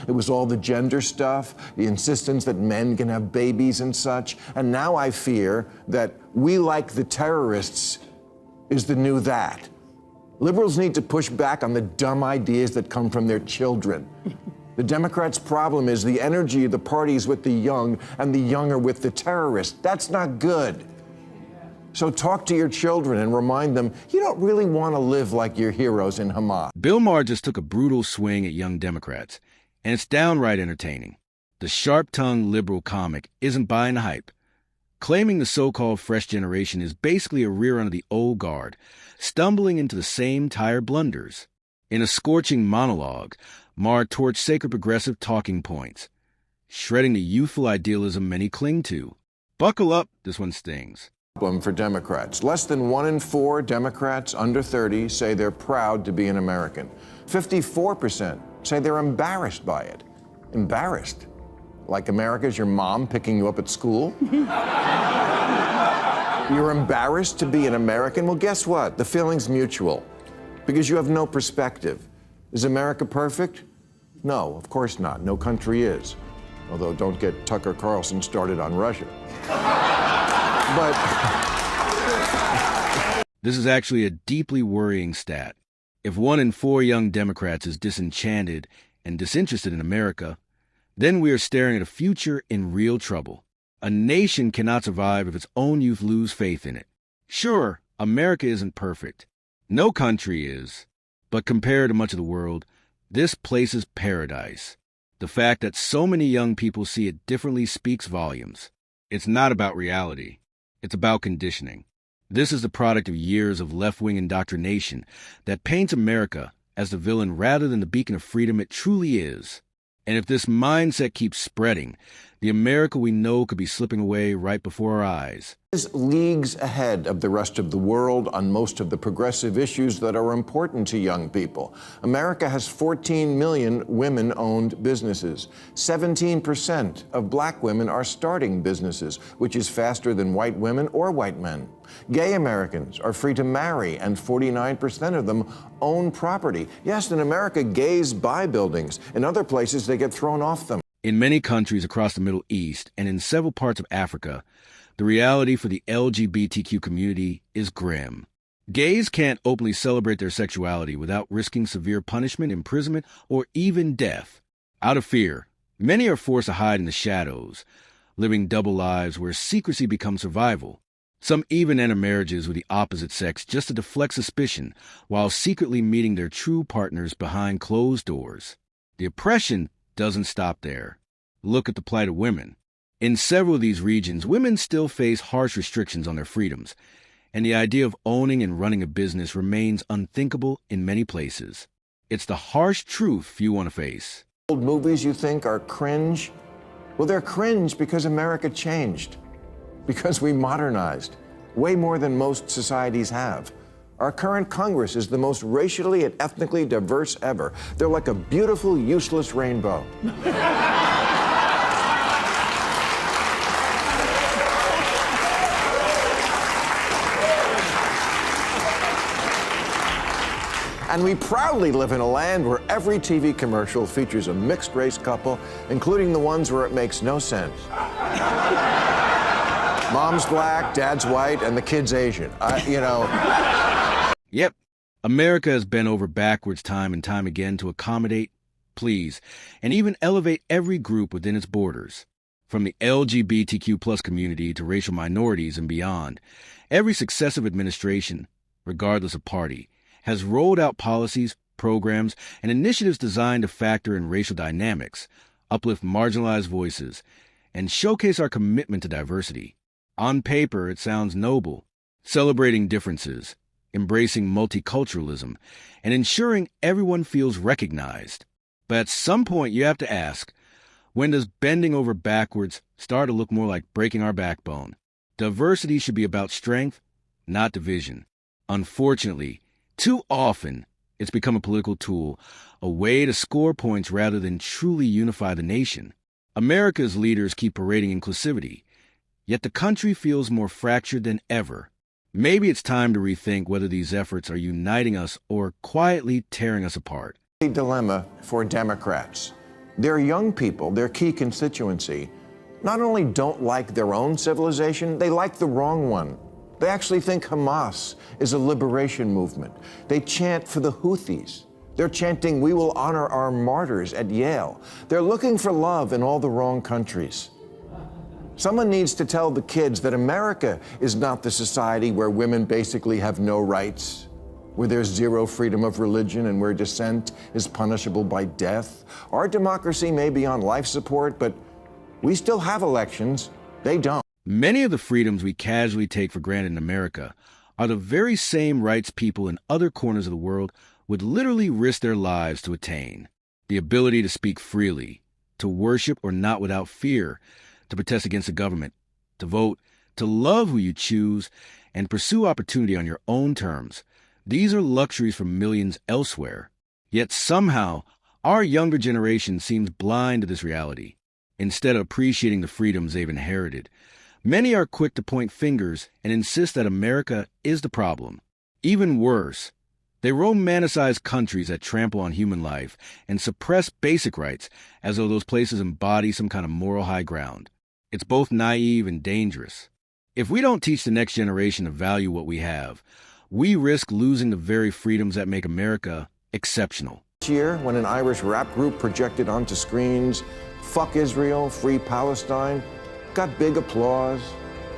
It was all the gender stuff, the insistence that men can have babies and such. And now I fear that we like the terrorists is the new that. Liberals need to push back on the dumb ideas that come from their children. The Democrats' problem is the energy of the parties with the young and the young are with the terrorists. That's not good. So talk to your children and remind them you don't really want to live like your heroes in Hamas. Bill Maher just took a brutal swing at young Democrats, and it's downright entertaining. The sharp-tongued liberal comic isn't buying the hype. Claiming the so-called fresh generation is basically a rerun of the old guard, stumbling into the same tired blunders. In a scorching monologue, Maher torched sacred progressive talking points, shredding the youthful idealism many cling to. Buckle up, this one stings. For Democrats. Less than 1 in 4 Democrats under 30 say they're proud to be an American. 54% say they're embarrassed by it. Embarrassed? Like America's your mom picking you up at school? You're embarrassed to be an American? Well, guess what? The feeling's mutual. Because you have no perspective. Is America perfect? No, of course not. No country is. Although don't get Tucker Carlson started on Russia. But this is actually a deeply worrying stat. If 1 in 4 young Democrats is disenchanted and disinterested in America, then we are staring at a future in real trouble. A nation cannot survive if its own youth lose faith in it. Sure, America isn't perfect. No country is. But compared to much of the world, this place is paradise. The fact that so many young people see it differently speaks volumes. It's not about reality. It's about conditioning. This is the product of years of left-wing indoctrination that paints America as the villain rather than the beacon of freedom it truly is. And if this mindset keeps spreading, the America we know could be slipping away right before our eyes. Is leagues ahead of the rest of the world on most of the progressive issues that are important to young people. America has 14 million women-owned businesses. 17% of black women are starting businesses, which is faster than white women or white men. Gay Americans are free to marry, and 49% of them own property. Yes, in America, gays buy buildings. In other places, they get thrown off them. In many countries across the Middle East and in several parts of Africa, the reality for the LGBTQ community is grim. Gays can't openly celebrate their sexuality without risking severe punishment, imprisonment, or even death. Out of fear, many are forced to hide in the shadows, living double lives where secrecy becomes survival. Some even enter marriages with the opposite sex just to deflect suspicion while secretly meeting their true partners behind closed doors. The oppression doesn't stop there. Look at the plight of women. In several of these regions, women still face harsh restrictions on their freedoms, and the idea of owning and running a business remains unthinkable in many places. It's the harsh truth few want to face. Old movies you think are cringe? Well, they're cringe because America changed, because we modernized, way more than most societies have. Our current Congress is the most racially and ethnically diverse ever. They're like a beautiful, useless rainbow. And we proudly live in a land where every TV commercial features a mixed-race couple, including the ones where it makes no sense. Mom's black, dad's white, and the kid's Asian. Yep, America has bent over backwards time and time again to accommodate, please, and even elevate every group within its borders. From the LGBTQ+ community to racial minorities and beyond, every successive administration, regardless of party, has rolled out policies, programs, and initiatives designed to factor in racial dynamics, uplift marginalized voices, and showcase our commitment to diversity. On paper, it sounds noble, celebrating differences, embracing multiculturalism, and ensuring everyone feels recognized. But at some point, you have to ask, when does bending over backwards start to look more like breaking our backbone? Diversity should be about strength, not division. Unfortunately, too often, it's become a political tool, a way to score points rather than truly unify the nation. America's leaders keep parading inclusivity, yet the country feels more fractured than ever. Maybe it's time to rethink whether these efforts are uniting us or quietly tearing us apart. The dilemma for Democrats. Their young people, their key constituency, not only don't like their own civilization, they like the wrong one. They actually think Hamas is a liberation movement. They chant for the Houthis. They're chanting, "We will honor our martyrs" at Yale. They're looking for love in all the wrong countries. Someone needs to tell the kids that America is not the society where women basically have no rights, where there's zero freedom of religion and where dissent is punishable by death. Our democracy may be on life support, but we still have elections. They don't. Many of the freedoms we casually take for granted in America are the very same rights people in other corners of the world would literally risk their lives to attain. The ability to speak freely, to worship or not without fear, to protest against the government, to vote, to love who you choose, and pursue opportunity on your own terms. These are luxuries for millions elsewhere. Yet somehow, our younger generation seems blind to this reality. Instead of appreciating the freedoms they've inherited, many are quick to point fingers and insist that America is the problem. Even worse, they romanticize countries that trample on human life and suppress basic rights as though those places embody some kind of moral high ground. It's both naive and dangerous. If we don't teach the next generation to value what we have, we risk losing the very freedoms that make America exceptional. This year, when an Irish rap group projected onto screens, "Fuck Israel, Free Palestine," got big applause.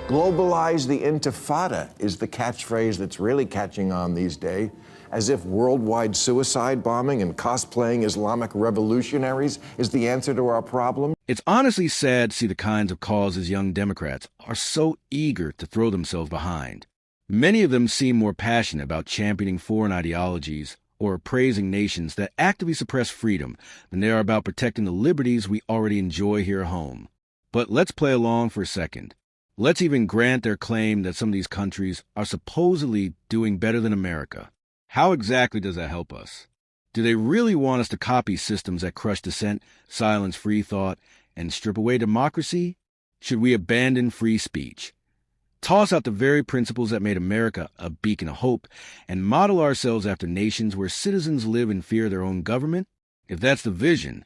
"Globalize the Intifada" is the catchphrase that's really catching on these days, as if worldwide suicide bombing and cosplaying Islamic revolutionaries is the answer to our problem. It's honestly sad to see the kinds of causes young Democrats are so eager to throw themselves behind. Many of them seem more passionate about championing foreign ideologies or praising nations that actively suppress freedom than they are about protecting the liberties we already enjoy here at home. But let's play along for a second. Let's even grant their claim that some of these countries are supposedly doing better than America. How exactly does that help us? Do they really want us to copy systems that crush dissent, silence free thought, and strip away democracy? Should we abandon free speech? Toss out the very principles that made America a beacon of hope and model ourselves after nations where citizens live in fear of their own government? If that's the vision,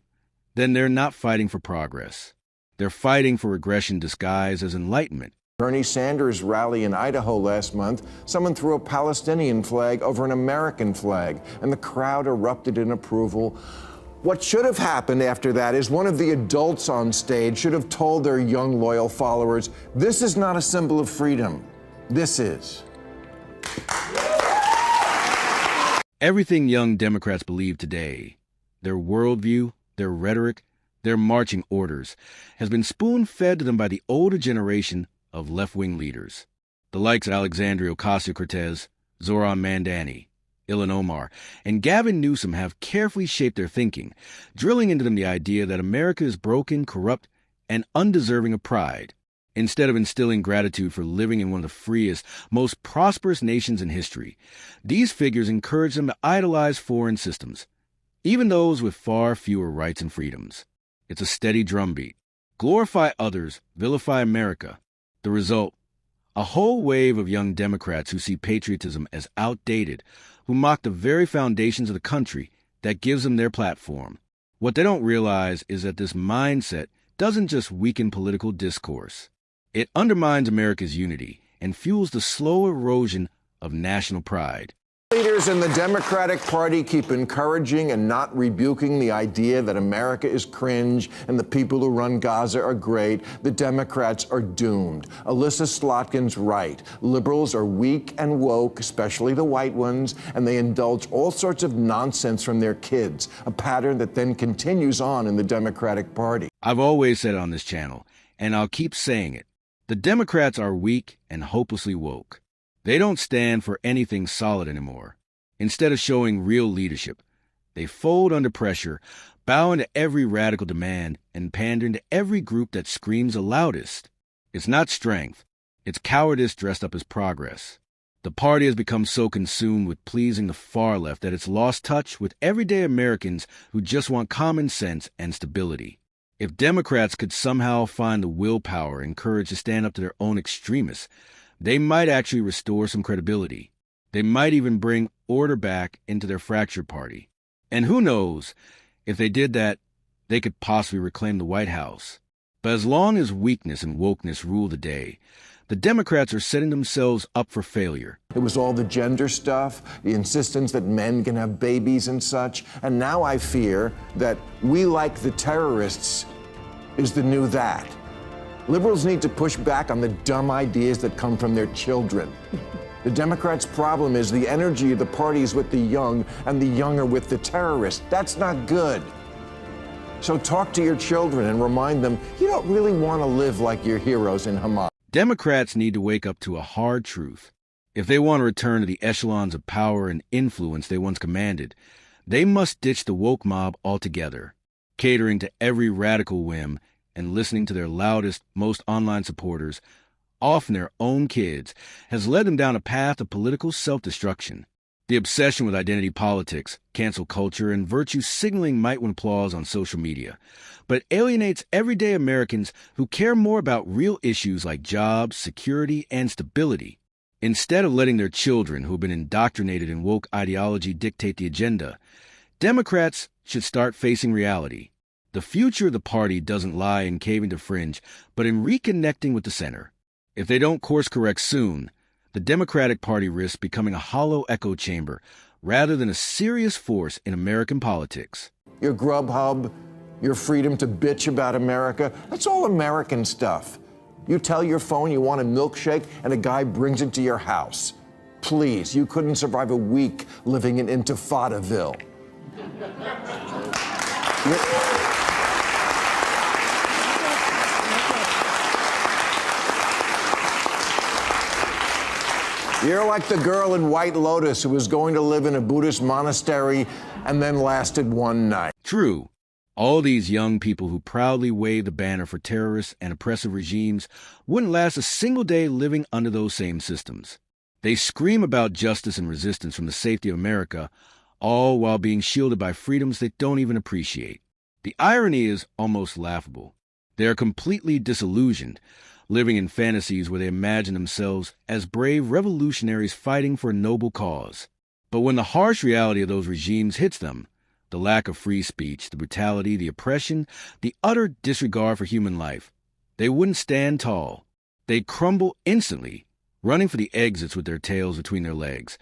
then they're not fighting for progress. They're fighting for regression disguised as enlightenment. Bernie Sanders' rally in Idaho last month, someone threw a Palestinian flag over an American flag, and the crowd erupted in approval. What should have happened after that is one of the adults on stage should have told their young, loyal followers, "This is not a symbol of freedom. This is." Everything young Democrats believe today, their worldview, their rhetoric, their marching orders, has been spoon-fed to them by the older generation of left-wing leaders. The likes of Alexandria Ocasio-Cortez, Zoran Mandani, Ilhan Omar, and Gavin Newsom have carefully shaped their thinking, drilling into them the idea that America is broken, corrupt, and undeserving of pride. Instead of instilling gratitude for living in one of the freest, most prosperous nations in history, these figures encourage them to idolize foreign systems, even those with far fewer rights and freedoms. It's a steady drumbeat. Glorify others, vilify America. The result, a whole wave of young Democrats who see patriotism as outdated, who mock the very foundations of the country that gives them their platform. What they don't realize is that this mindset doesn't just weaken political discourse. It undermines America's unity and fuels the slow erosion of national pride. Leaders in the Democratic Party keep encouraging and not rebuking the idea that America is cringe and the people who run Gaza are great. The Democrats are doomed. Alyssa Slotkin's right. Liberals are weak and woke, especially the white ones, and they indulge all sorts of nonsense from their kids, a pattern that then continues on in the Democratic Party. I've always said it on this channel, and I'll keep saying it. The Democrats are weak and hopelessly woke. They don't stand for anything solid anymore. Instead of showing real leadership, they fold under pressure, bow into every radical demand, and pander to every group that screams the loudest. It's not strength. It's cowardice dressed up as progress. The party has become so consumed with pleasing the far left that it's lost touch with everyday Americans who just want common sense and stability. If Democrats could somehow find the willpower and courage to stand up to their own extremists, they might actually restore some credibility. They might even bring order back into their fractured party. And who knows, if they did that, they could possibly reclaim the White House. But as long as weakness and wokeness rule the day, the Democrats are setting themselves up for failure. It was all the gender stuff, the insistence that men can have babies and such. And now I fear that we like the terrorists is the new that. Liberals need to push back on the dumb ideas that come from their children. The Democrats' problem is the energy of the party is with the young and the young are with the terrorists. That's not good. So talk to your children and remind them you don't really want to live like your heroes in Hamas. Democrats need to wake up to a hard truth. If they want to return to the echelons of power and influence they once commanded, they must ditch the woke mob altogether, catering to every radical whim and listening to their loudest, most online supporters, often their own kids, has led them down a path of political self-destruction. The obsession with identity politics, cancel culture, and virtue signaling might win applause on social media, but it alienates everyday Americans who care more about real issues like jobs, security, and stability. Instead of letting their children who have been indoctrinated in woke ideology dictate the agenda, Democrats should start facing reality. The future of the party doesn't lie in caving to fringe, but in reconnecting with the center. If they don't course correct soon, the Democratic Party risks becoming a hollow echo chamber rather than a serious force in American politics. Your Grubhub, your freedom to bitch about America, that's all American stuff. You tell your phone you want a milkshake and a guy brings it to your house. Please, you couldn't survive a week living in Intifadaville. You're like the girl in White Lotus who was going to live in a Buddhist monastery and then lasted one night. True. All these young people who proudly wave the banner for terrorists and oppressive regimes wouldn't last a single day living under those same systems. They scream about justice and resistance from the safety of America, all while being shielded by freedoms they don't even appreciate. The irony is almost laughable. They are completely disillusioned, living in fantasies where they imagine themselves as brave revolutionaries fighting for a noble cause. But when the harsh reality of those regimes hits them, the lack of free speech, the brutality, the oppression, the utter disregard for human life, they wouldn't stand tall. They'd crumble instantly, running for the exits with their tails between their legs,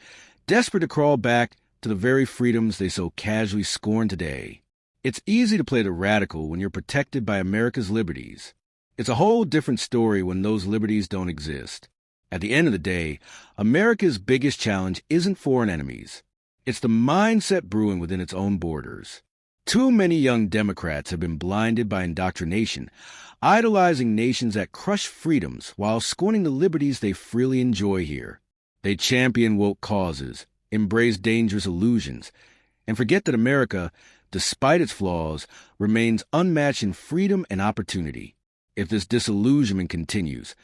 desperate to crawl back to the very freedoms they so casually scorn today. It's easy to play the radical when you're protected by America's liberties. It's a whole different story when those liberties don't exist. At the end of the day, America's biggest challenge isn't foreign enemies. It's the mindset brewing within its own borders. Too many young Democrats have been blinded by indoctrination, idolizing nations that crush freedoms while scorning the liberties they freely enjoy here. They champion woke causes, embrace dangerous illusions, and forget that America, despite its flaws, remains unmatched in freedom and opportunity. If this disillusionment continues,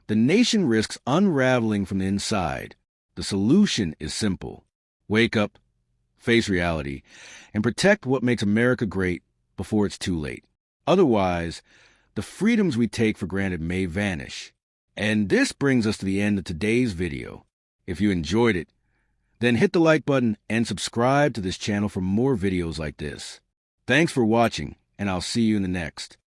the nation risks unraveling from the inside. The solution is simple. Wake up, face reality, and protect what makes America great before it's too late. Otherwise, the freedoms we take for granted may vanish. And this brings us to the end of today's video. If you enjoyed it, then hit the like button and subscribe to this channel for more videos like this. Thanks for watching, and I'll see you in the next.